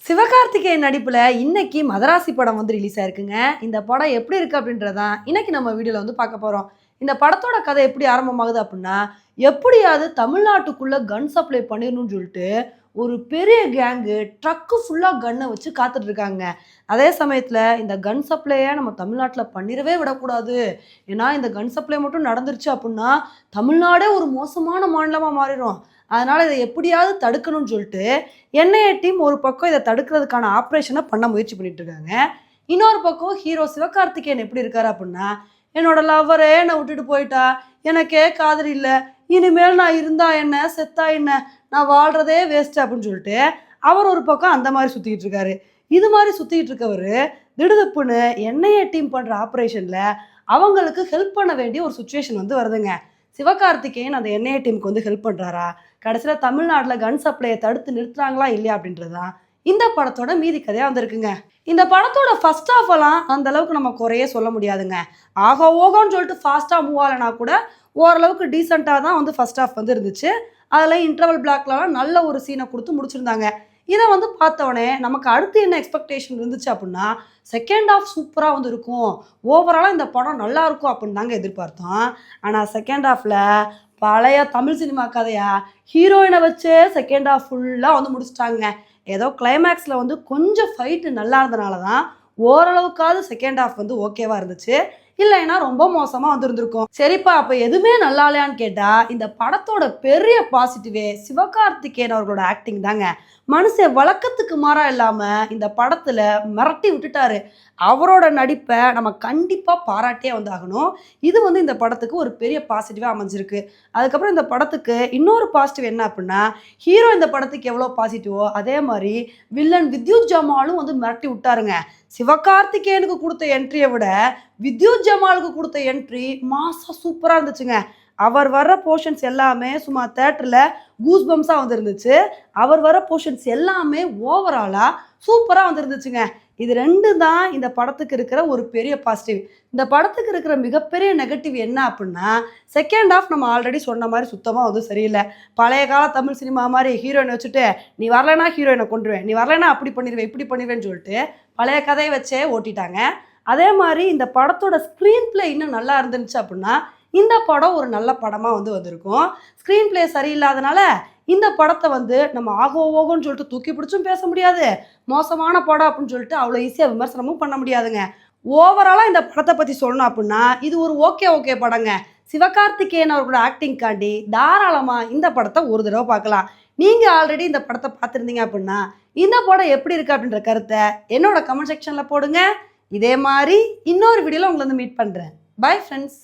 சிவகார்த்திகேயன் நடிப்புல இன்னைக்கு மதராசி படம் வந்து ரிலீஸ் ஆயிருக்குங்க. இந்த படம் எப்படி இருக்கு அப்படின்றதான் இன்னைக்கு நம்ம வீடியோல வந்து பார்க்க போறோம். இந்த படத்தோட கதை எப்படி ஆரம்பமாகுது அப்படின்னா, எப்படியாவது தமிழ்நாட்டுக்குள்ள கன் சப்ளை பண்ணிடணும்னு சொல்லிட்டு ஒரு பெரிய கேங்கு ட்ரக்கு ஃபுல்லா கன்னை வச்சு காத்துட்டு இருக்காங்க. அதே சமயத்துல இந்த கன் சப்ளையை நம்ம தமிழ்நாட்டில் பண்ணிடவே விடக்கூடாது. ஏன்னா இந்த கன் சப்ளை மட்டும் நடந்துருச்சு அப்படின்னா தமிழ்நாடே ஒரு மோசமான மாநிலமா மாறிடும். அதனால இதை எப்படியாவது தடுக்கணும்னு சொல்லிட்டு என்ஐஏ டீம் ஒரு பக்கம் இதை தடுக்கிறதுக்கான ஆப்ரேஷனை பண்ண முயற்சி பண்ணிட்டு இருக்காங்க. இன்னொரு பக்கம் ஹீரோ சிவகார்த்திகேயன் எப்படி இருக்காரு அப்படின்னா, என்னோட லவ்வரே என்னை விட்டுட்டு போயிட்டா, எனக்கே காதல் இல்லை, இனிமேல் நான் இருந்தா என்ன செத்தா என்ன, நான் வாழ்றதே வேஸ்ட் அப்படின்னு சொல்லிட்டு அவர் ஒரு பக்கம் அந்த மாதிரி சுத்திக்கிட்டு இருக்காரு. இது மாதிரி சுத்திக்கிட்டு இருக்கவர் திடுதுப்புன்னு என்ஐஏ டீம் பண்ற ஆப்ரேஷன்ல அவங்களுக்கு ஹெல்ப் பண்ண வேண்டிய ஒரு சுச்சுவேஷன் வந்து வருதுங்க. சிவகார்த்திகேயன் அந்த என்ஐஏ டீமுக்கு வந்து ஹெல்ப் பண்றாரா, கடைசியில் தமிழ்நாட்டில் கன் சப்ளையை தடுத்து நிறுத்துறாங்களா இல்லையா அப்படின்றதான் இந்த படத்தோட மீதி கதையாக வந்திருக்குங்க. இந்த படத்தோட ஃபர்ஸ்ட் ஆஃப் எல்லாம் அந்த அளவுக்கு நம்ம குறையே சொல்ல முடியாதுங்க. ஆகா ஓகோன்னு சொல்லிட்டு ஃபாஸ்ட்டாக மூவ் ஆகலைனா கூட ஓரளவுக்கு டீசெண்டாக தான் வந்து ஃபர்ஸ்ட் ஆஃப் வந்து இருந்துச்சு. அதில் இன்டர்வல் பிளாக்லாம் நல்ல ஒரு சீனை கொடுத்து முடிச்சிருந்தாங்க. இதை வந்து பார்த்தவொடனே நமக்கு அடுத்து என்ன எக்ஸ்பெக்டேஷன் இருந்துச்சு அப்படின்னா, செகண்ட் ஆஃப் சூப்பராக வந்து இருக்கும், ஓவராலாக இந்த படம் நல்லா இருக்கும் அப்படின்னு தாங்க எதிர்பார்த்தோம். ஆனால் செகண்ட் ஆஃபில் பழைய தமிழ் சினிமா கதையா ஹீரோயினை வச்சே செகண்ட் ஆஃப் ஃபுல்லாக வந்து முடிச்சிட்டாங்க. ஏதோ கிளைமேக்ஸில் வந்து கொஞ்சம் ஃபைட்டு நல்லா இருந்தனால தான் ஓரளவுக்காவது செகண்ட் ஆஃப் வந்து ஓகேவா இருந்துச்சு. இல்லைன்னா ரொம்ப மோசமாக வந்துருந்துருக்கும். சரிப்பா, அப்போ எதுவுமே நல்லா இல்லையான்னு கேட்டால் இந்த படத்தோட பெரிய பாசிட்டிவே சிவகார்த்திகேயன் அவர்களோட ஆக்டிங் தாங்க. மனுஷன் வழக்கத்துக்கு மாறா இல்லாமல் இந்த படத்தில் மிரட்டி விட்டுட்டாரு. அவரோட நடிப்பை நம்ம கண்டிப்பாக பாராட்டே வந்து ஆகணும். இது வந்து இந்த படத்துக்கு ஒரு பெரிய பாசிட்டிவாக அமைஞ்சிருக்கு. அதுக்கப்புறம் இந்த படத்துக்கு இன்னொரு பாசிட்டிவ் என்ன அப்படின்னா, ஹீரோ இந்த படத்துக்கு எவ்வளோ பாசிட்டிவோ அதே மாதிரி வில்லன் வித்யுத் ஜமாலும் வந்து மிரட்டி விட்டாருங்க. சிவகார்த்திகேயனுக்கு கொடுத்த என்ட்ரியை விட வித்யுத் ஜமாலுக்கு கொடுத்த என்ட்ரி மாசா சூப்பராக இருந்துச்சுங்க. அவர் வர்ற போர்ஷன்ஸ் எல்லாமே சும்மா தேட்டரில் கூஸ் பம்ஸாக வந்துருந்துச்சு. அவர் வர போர்ஷன்ஸ் எல்லாமே ஓவராலாக சூப்பராக வந்துருந்துச்சுங்க. இது ரெண்டு தான் இந்த படத்துக்கு இருக்கிற ஒரு பெரிய பாசிட்டிவ். இந்த படத்துக்கு இருக்கிற மிகப்பெரிய நெகட்டிவ் என்ன அப்படின்னா, செகண்ட் ஆஃப் நம்ம ஆல்ரெடி சொன்ன மாதிரி சுத்தமாக வந்து சரியில்லை. பழைய கால தமிழ் சினிமா மாதிரி ஹீரோயினை வச்சுட்டு நீ வரலைன்னா ஹீரோயினை கொண்டுருவேன், நீ வரலைன்னா அப்படி பண்ணிடுவேன் இப்படி பண்ணிடுவேன்னு சொல்லிட்டு பழைய கதையை வச்சே ஓட்டிட்டாங்க. அதே மாதிரி இந்த படத்தோட ஸ்க்ரீன் பிளே இன்னும் நல்லா இருந்துச்சு அப்படின்னா இந்த படம் ஒரு நல்ல படமாக வந்து வந்திருக்கும். ஸ்க்ரீன் பிளே சரியில்லாதனால இந்த படத்தை வந்து நம்ம ஆகோ ஓகோன்னு சொல்லிட்டு தூக்கி பிடிச்சும் பேச முடியாது, மோசமான படம் அப்படின்னு சொல்லிட்டு அவ்வளோ ஈஸியாக விமர்சனமும் பண்ண முடியாதுங்க. ஓவராலாக இந்த படத்தை பற்றி சொல்லணும் அப்படின்னா இது ஒரு ஓகே படங்க. சிவகார்த்திகேயன் அவர்களோட ஆக்டிங் காண்டி தாராளமாக இந்த படத்தை ஒரு தடவை பார்க்கலாம். நீங்கள் ஆல்ரெடி இந்த படத்தை பார்த்துருந்தீங்க அப்படின்னா இந்த படம் எப்படி இருக்குது அப்படின்ற கருத்தை என்னோட கமெண்ட் செக்ஷனில் போடுங்க. இதே மாதிரி இன்னொரு வீடியோவில் உங்களை வந்து மீட் பண்ணுறேன். Bye friends.